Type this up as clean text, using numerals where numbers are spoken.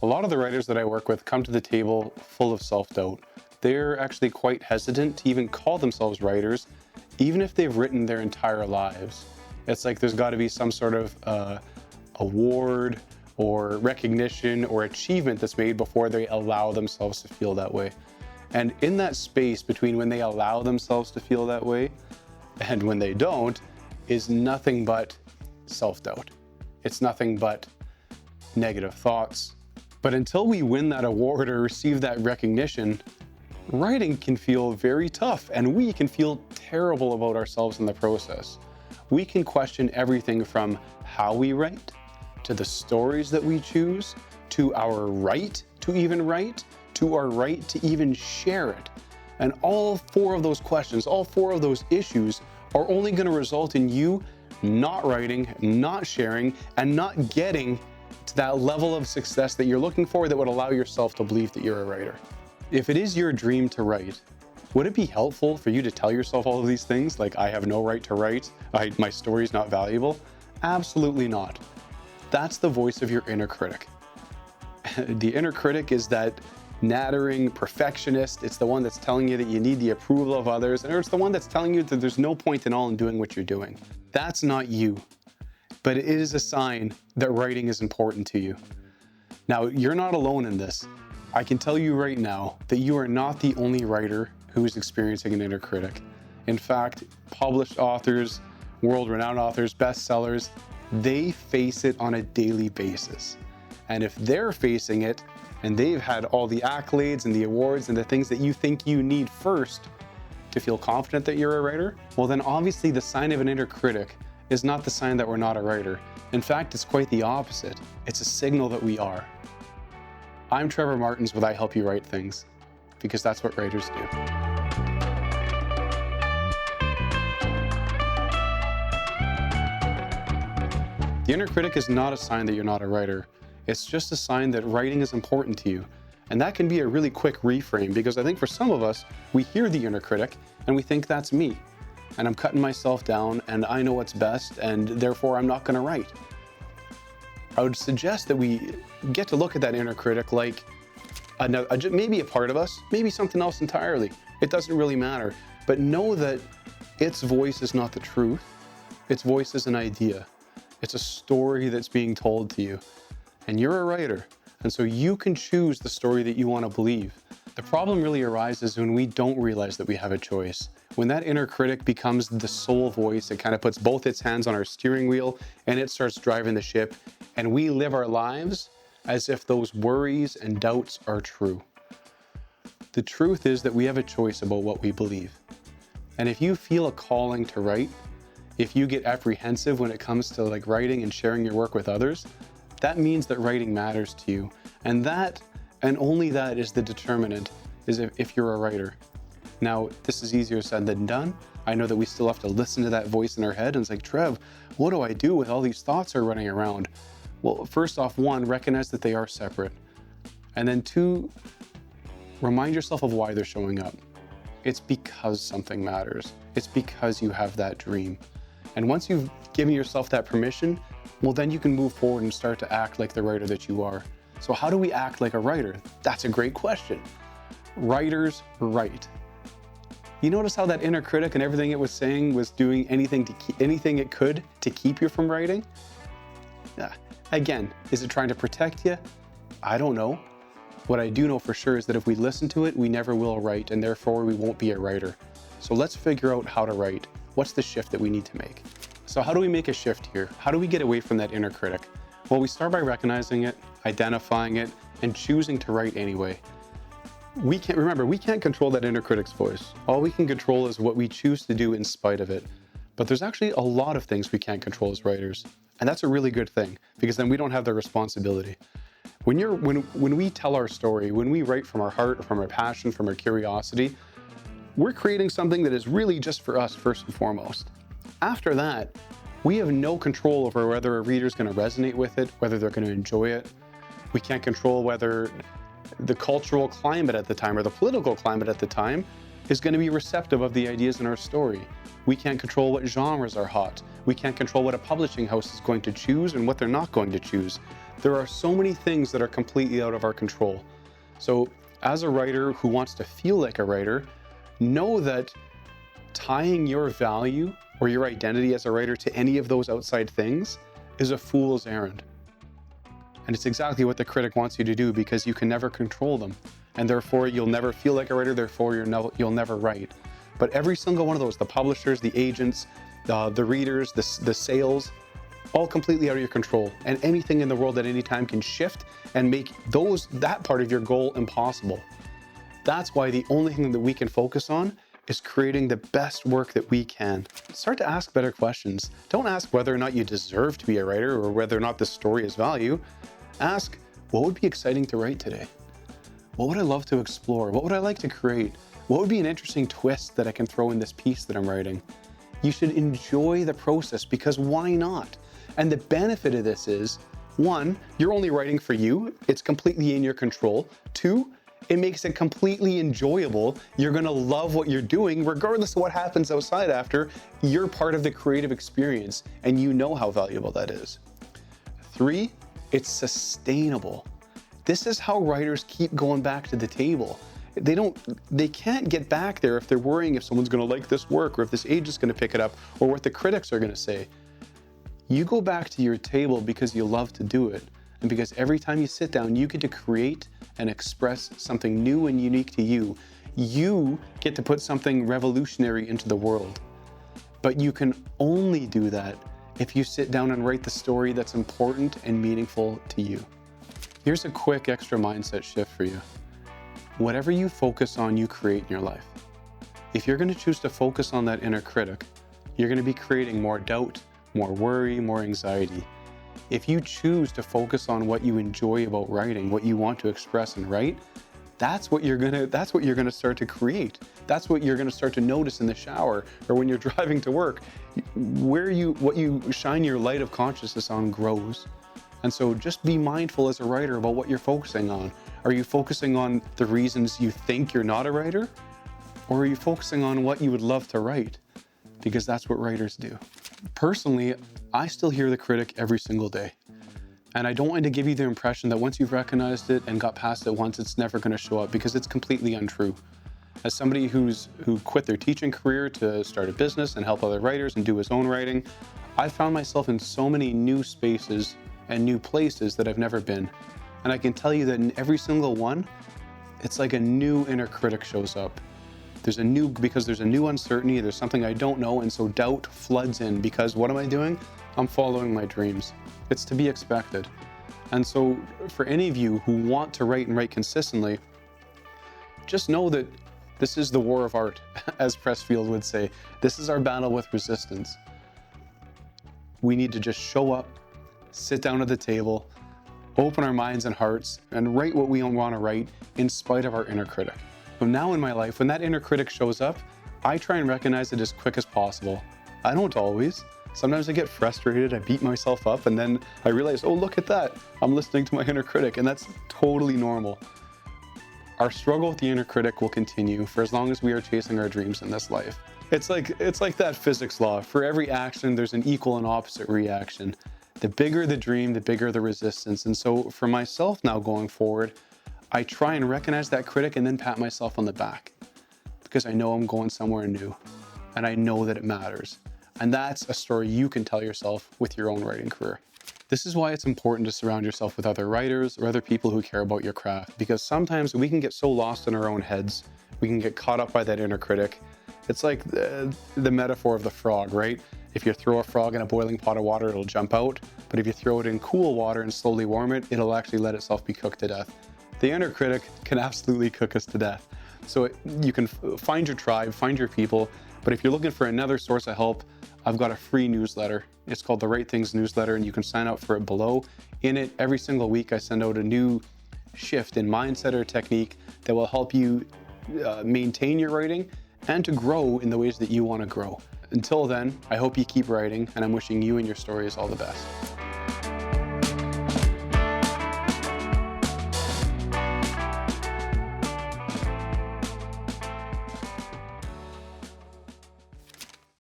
A lot of the writers that I work with come to the table full of self-doubt. They're actually quite hesitant to even call themselves writers, even if they've written their entire lives. It's like there's got to be some sort of award or recognition or achievement that's made before they allow themselves to feel that way. And in that space between when they allow themselves to feel that way and when they don't is nothing but self-doubt. It's nothing but negative thoughts. But until we win that award or receive that recognition, writing can feel very tough, and we can feel terrible about ourselves in the process. We can question everything from how we write, to the stories that we choose, to our right to even write, to our right to even share it. And all four of those questions, all four of those issues are only going to result in you not writing, not sharing, and not getting to that level of success that you're looking for that would allow yourself to believe that you're a writer. If it is your dream to write, would it be helpful for you to tell yourself all of these things, like I have no right to write, my story's not valuable? Absolutely not. That's the voice of your inner critic. The inner critic is that nattering perfectionist. It's the one that's telling you that you need the approval of others, or it's the one that's telling you that there's no point in all in doing what you're doing. That's not you, but it is a sign that writing is important to you. Now, you're not alone in this. I can tell you right now that you are not the only writer who is experiencing an inner critic. In fact, published authors, world-renowned authors, bestsellers, they face it on a daily basis. And if they're facing it, and they've had all the accolades and the awards and the things that you think you need first to feel confident that you're a writer, well then obviously the sign of an inner critic is not the sign that we're not a writer. In fact, it's quite the opposite. It's a signal that we are. I'm Trevor Martins with I Help You Write Things, because that's what writers do. The inner critic is not a sign that you're not a writer. It's just a sign that writing is important to you. And that can be a really quick reframe, because I think for some of us, we hear the inner critic and we think that's me. And I'm cutting myself down and I know what's best and therefore I'm not gonna write. I would suggest that we get to look at that inner critic like maybe a part of us, maybe something else entirely. It doesn't really matter. But know that its voice is not the truth. Its voice is an idea. It's a story that's being told to you. And you're a writer, and so you can choose the story that you want to believe. The problem really arises when we don't realize that we have a choice. When that inner critic becomes the sole voice, it kind of puts both its hands on our steering wheel and it starts driving the ship, and we live our lives as if those worries and doubts are true. The truth is that we have a choice about what we believe. And if you feel a calling to write, if you get apprehensive when it comes to writing and sharing your work with others, that means that writing matters to you. And that, and only that, is the determinant, is if you're a writer. Now, this is easier said than done. I know that we still have to listen to that voice in our head and it's like, Trev, what do I do with all these thoughts are running around? Well, first off, one, recognize that they are separate. And then two, remind yourself of why they're showing up. It's because something matters. It's because you have that dream. And once you've given yourself that permission, well, then you can move forward and start to act like the writer that you are. So how do we act like a writer? That's a great question. Writers write. You notice how that inner critic and everything it was saying was doing anything it could to keep you from writing? Again, is it trying to protect you? I don't know. What I do know for sure is that if we listen to it, we never will write, and therefore we won't be a writer. So let's figure out how to write. What's the shift that we need to make? So how do we make a shift here? How do we get away from that inner critic? Well, we start by recognizing it, identifying it, and choosing to write anyway. We can't control that inner critic's voice. All we can control is what we choose to do in spite of it. But there's actually a lot of things we can't control as writers. And that's a really good thing, because then we don't have the responsibility. When we tell our story, when we write from our heart, from our passion, from our curiosity, we're creating something that is really just for us first and foremost. After that, we have no control over whether a reader's going to resonate with it, whether they're going to enjoy it. We can't control whether the cultural climate at the time or the political climate at the time is going to be receptive of the ideas in our story. We can't control what genres are hot. We can't control what a publishing house is going to choose and what they're not going to choose. There are so many things that are completely out of our control. So as a writer who wants to feel like a writer, know that tying your value or your identity as a writer to any of those outside things is a fool's errand. And it's exactly what the critic wants you to do, because you can never control them. And therefore you'll never feel like a writer, therefore you'll never write. But every single one of those, the publishers, the agents, the readers, the sales, all completely out of your control. And anything in the world at any time can shift and make that part of your goal impossible. That's why the only thing that we can focus on is creating the best work that we can. Start to ask better questions. Don't ask whether or not you deserve to be a writer or whether or not this story has value. Ask, what would be exciting to write today? What would I love to explore? What would I like to create? What would be an interesting twist that I can throw in this piece that I'm writing? You should enjoy the process, because why not? And the benefit of this is, 1, you're only writing for you. It's completely in your control. 2, it makes it completely enjoyable. You're gonna love what you're doing, regardless of what happens outside after. You're part of the creative experience, and you know how valuable that is. 3, it's sustainable. This is how writers keep going back to the table. They can't get back there if they're worrying if someone's gonna like this work, or if this agent's gonna pick it up, or what the critics are gonna say. You go back to your table because you love to do it, and because every time you sit down, you get to create and express something new and unique to you. You get to put something revolutionary into the world. But you can only do that if you sit down and write the story that's important and meaningful to you. Here's a quick extra mindset shift for you. Whatever you focus on, you create in your life. If you're going to choose to focus on that inner critic, you're going to be creating more doubt, more worry, more anxiety. If you choose to focus on what you enjoy about writing, what you want to express and write, that's what you're gonna start to create. That's what you're gonna start to notice in the shower or when you're driving to work. What you shine your light of consciousness on grows. And so just be mindful as a writer about what you're focusing on. Are you focusing on the reasons you think you're not a writer? Or are you focusing on what you would love to write? Because that's what writers do. Personally, I still hear the critic every single day. And I don't want to give you the impression that once you've recognized it and got past it once, it's never going to show up, because it's completely untrue. As somebody who quit their teaching career to start a business and help other writers and do his own writing, I've found myself in so many new spaces and new places that I've never been. And I can tell you that in every single one, it's like a new inner critic shows up. Because there's a new uncertainty, there's something I don't know, and so doubt floods in, because what am I doing? I'm following my dreams. It's to be expected. And so for any of you who want to write and write consistently, just know that this is the war of art, as Pressfield would say. This is our battle with resistance. We need to just show up, sit down at the table, open our minds and hearts, and write what we want to write in spite of our inner critic. But now in my life, when that inner critic shows up, I try and recognize it as quick as possible. I don't always. Sometimes I get frustrated, I beat myself up, and then I realize, oh, look at that. I'm listening to my inner critic, and that's totally normal. Our struggle with the inner critic will continue for as long as we are chasing our dreams in this life. It's like that physics law. For every action, there's an equal and opposite reaction. The bigger the dream, the bigger the resistance. And so for myself now going forward, I try and recognize that critic and then pat myself on the back, because I know I'm going somewhere new and I know that it matters. And that's a story you can tell yourself with your own writing career. This is why it's important to surround yourself with other writers or other people who care about your craft, because sometimes we can get so lost in our own heads. We can get caught up by that inner critic. It's like the metaphor of the frog, right? If you throw a frog in a boiling pot of water, it'll jump out. But if you throw it in cool water and slowly warm it, it'll actually let itself be cooked to death. The inner critic can absolutely cook us to death. So you can find your tribe, find your people, but if you're looking for another source of help, I've got a free newsletter. It's called the Right Things newsletter, and you can sign up for it below. In it, every single week, I send out a new shift in mindset or technique that will help you maintain your writing and to grow in the ways that you want to grow. Until then, I hope you keep writing, and I'm wishing you and your stories all the best.